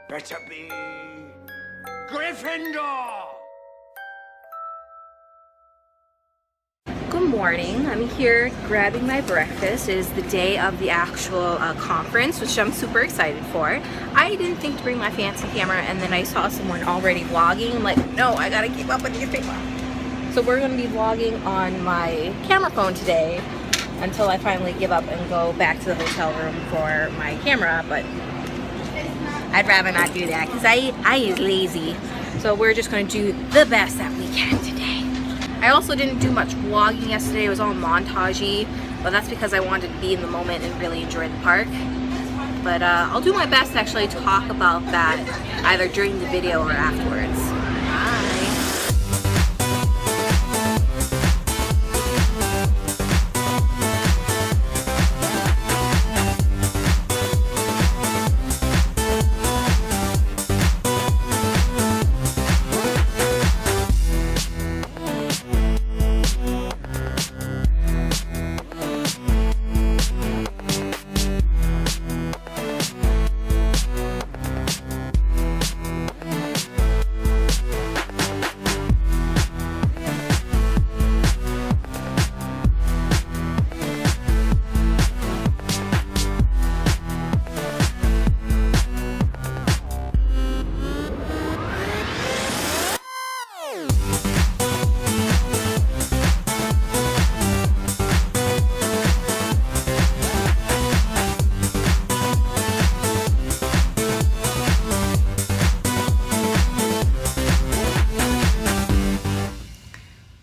Better be Gryffindor! Good morning. I'm here grabbing my breakfast. It is the day of the actual conference, which I'm super excited for. I didn't think to bring my fancy camera, and then I saw someone already vlogging. I'm like, no, I gotta keep up with these people. So we're gonna be vlogging on my camera phone today until I finally give up and go back to the hotel room for my camera, but I'd rather not do that because I is lazy. So we're just gonna do the best that we can today. I also didn't do much vlogging yesterday. It was all montagey, but that's because I wanted to be in the moment and really enjoy the park. But I'll do my best to actually talk about that either during the video or afterwards. Bye.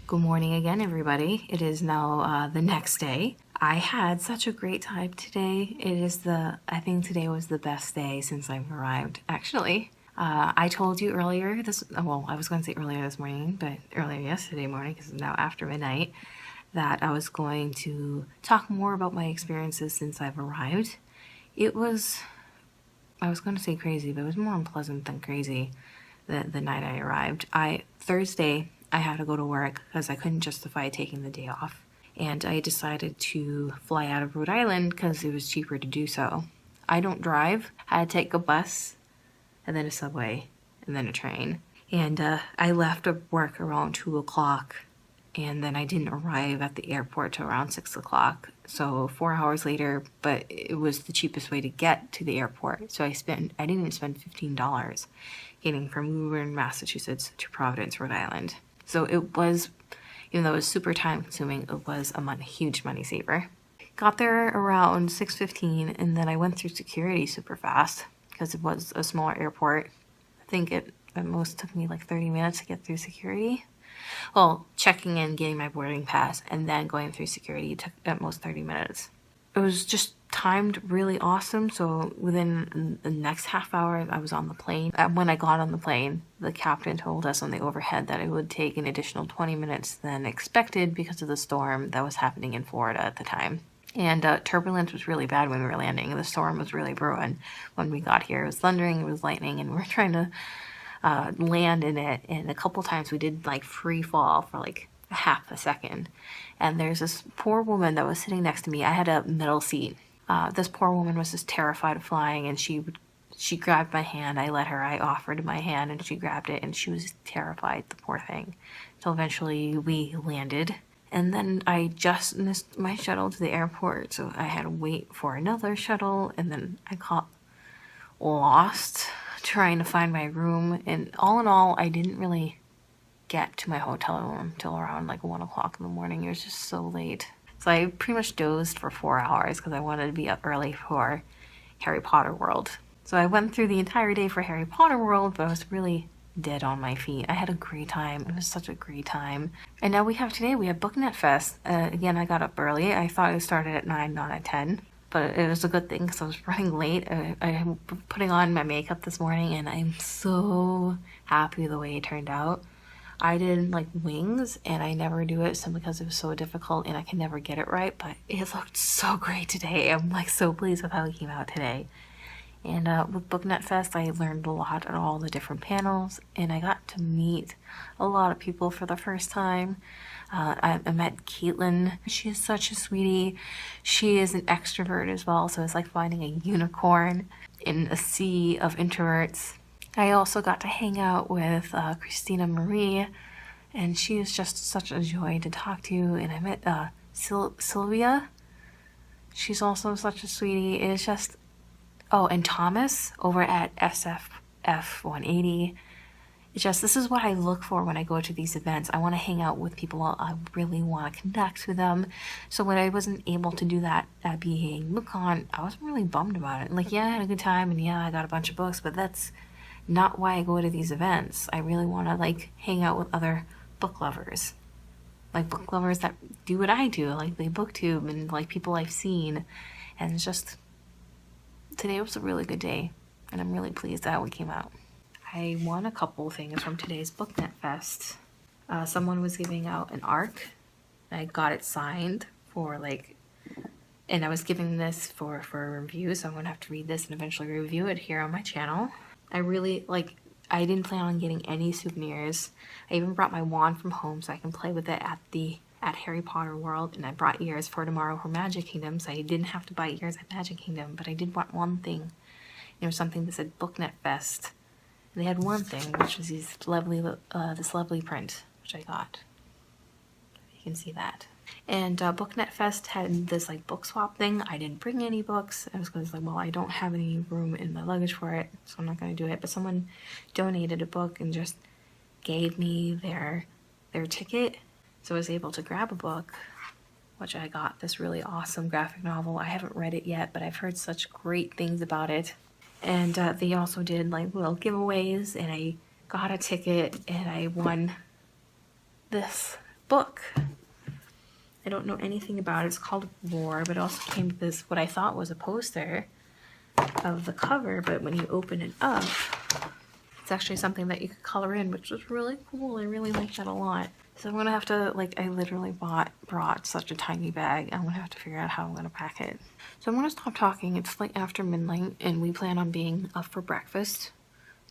Good morning again, everybody. It is now the next day. I had such a great time today. I think today was the best day since I've arrived. Actually, I told you earlier I was going to say earlier this morning, but earlier yesterday morning, because it's now after midnight, that I was going to talk more about my experiences since I've arrived. I was going to say crazy, but it was more unpleasant than crazy the night I arrived. Thursday, I had to go to work because I couldn't justify taking the day off. And I decided to fly out of Rhode Island because it was cheaper to do so. I don't drive. I had to take a bus and then a subway and then a train. And I left work around 2 o'clock, and then I didn't arrive at the airport till around 6 o'clock. So 4 hours later, but it was the cheapest way to get to the airport. So I didn't even spend $15 getting from Woburn, Massachusetts to Providence, Rhode Island. So it was, even though it was super time consuming, it was a huge money saver. Got there around 6:15, and then I went through security super fast because it was a smaller airport. I think it at most took me like 30 minutes to get through security. Well, checking in, getting my boarding pass, and then going through security took at most 30 minutes. It was just timed really awesome, so within the next half hour I was on the plane. When I got on the plane, the captain told us on the overhead that it would take an additional 20 minutes than expected because of the storm that was happening in Florida at the time. And turbulence was really bad when we were landing. The storm was really brewing when we got here. It was thundering, it was lightning, and we were trying to land in it, and a couple times we did like free fall for like a half a second. And there's this poor woman that was sitting next to me. I had a middle seat. This poor woman was just terrified of flying, and she grabbed my hand. I offered my hand, and she grabbed it, and she was terrified, the poor thing. So eventually we landed, and then I just missed my shuttle to the airport, so I had to wait for another shuttle, and then I got lost trying to find my room. And all in all, I didn't really get to my hotel room till around like 1 o'clock in the morning. It was just so late. So I pretty much dozed for 4 hours because I wanted to be up early for Harry Potter World. So I went through the entire day for Harry Potter World, but I was really dead on my feet. I had a great time. It was such a great time. And now we have BookNet Fest. Again, I got up early. I thought it started at 9, not at 10. But it was a good thing because I was running late. I'm putting on my makeup this morning, and I'm so happy the way it turned out. I did like wings, and I never do it simply because it was so difficult and I can never get it right, but it looked so great today. I'm like so pleased with how it came out today. And with BookNet Fest, I learned a lot at all the different panels, and I got to meet a lot of people for the first time. I met Caitlin. She is such a sweetie. She is an extrovert as well, so it's like finding a unicorn in a sea of introverts. I also got to hang out with Christina Marie, and she is just such a joy to talk to. And I met Sylvia. She's also such a sweetie. It is just, oh, and Thomas over at SFF 180. It's just, this is what I look for when I go to these events. I want to hang out with people. I really want to connect with them. So when I wasn't able to do that at being BookCon, I was really bummed about it. Like, yeah, I had a good time, and yeah, I got a bunch of books, but that's not why I go to these events. I really want to, like, hang out with other book lovers. Like, book lovers that do what I do. Like, they booktube, and, like, people I've seen. And it's just, today was a really good day, and I'm really pleased that it came out. I won a couple things from today's BookNet Fest. Someone was giving out an ARC. I got it signed for like, and I was giving this for a review, so I'm gonna have to read this and eventually review it here on my channel. I really, like, I didn't plan on getting any souvenirs. I even brought my wand from home so I can play with it at Harry Potter World, and I brought ears for tomorrow for Magic Kingdom, so I didn't have to buy ears at Magic Kingdom, but I did want one thing. It was something that said BookNet Fest. They had one thing, which was this lovely print, which I got. You can see that. And BookNet Fest had this like book swap thing. I didn't bring any books. I was going to say, well, I don't have any room in my luggage for it, so I'm not going to do it. But someone donated a book and just gave me their ticket, so I was able to grab a book, which I got this really awesome graphic novel. I haven't read it yet, but I've heard such great things about it. And they also did like little giveaways, and I got a ticket and I won this book. I don't know anything about it. It's called Roar, but it also came with this, what I thought was a poster of the cover, but when you open it up, it's actually something that you could color in, which was really cool. I really liked that a lot. So I'm gonna have to, like, I literally brought such a tiny bag. I'm gonna have to figure out how I'm gonna pack it. So I'm gonna stop talking. It's like after midnight, and we plan on being up for breakfast.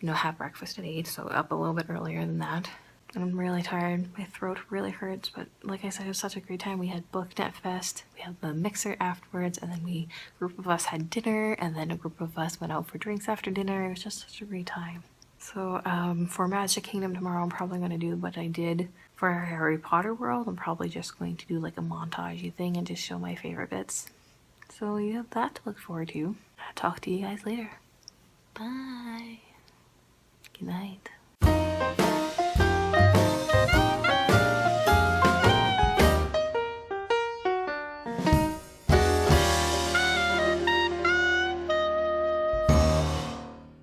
You know, have breakfast at 8, so up a little bit earlier than that. And I'm really tired. My throat really hurts, but like I said, it was such a great time. We had BookNet Fest, we had the mixer afterwards, and then a group of us had dinner, and then a group of us went out for drinks after dinner. It was just such a great time. So for Magic Kingdom tomorrow, I'm probably going to do what I did for Harry Potter World. I'm probably just going to do like a montage thing and just show my favorite bits. So you have that to look forward to. I'll talk to you guys later. Bye. Good night.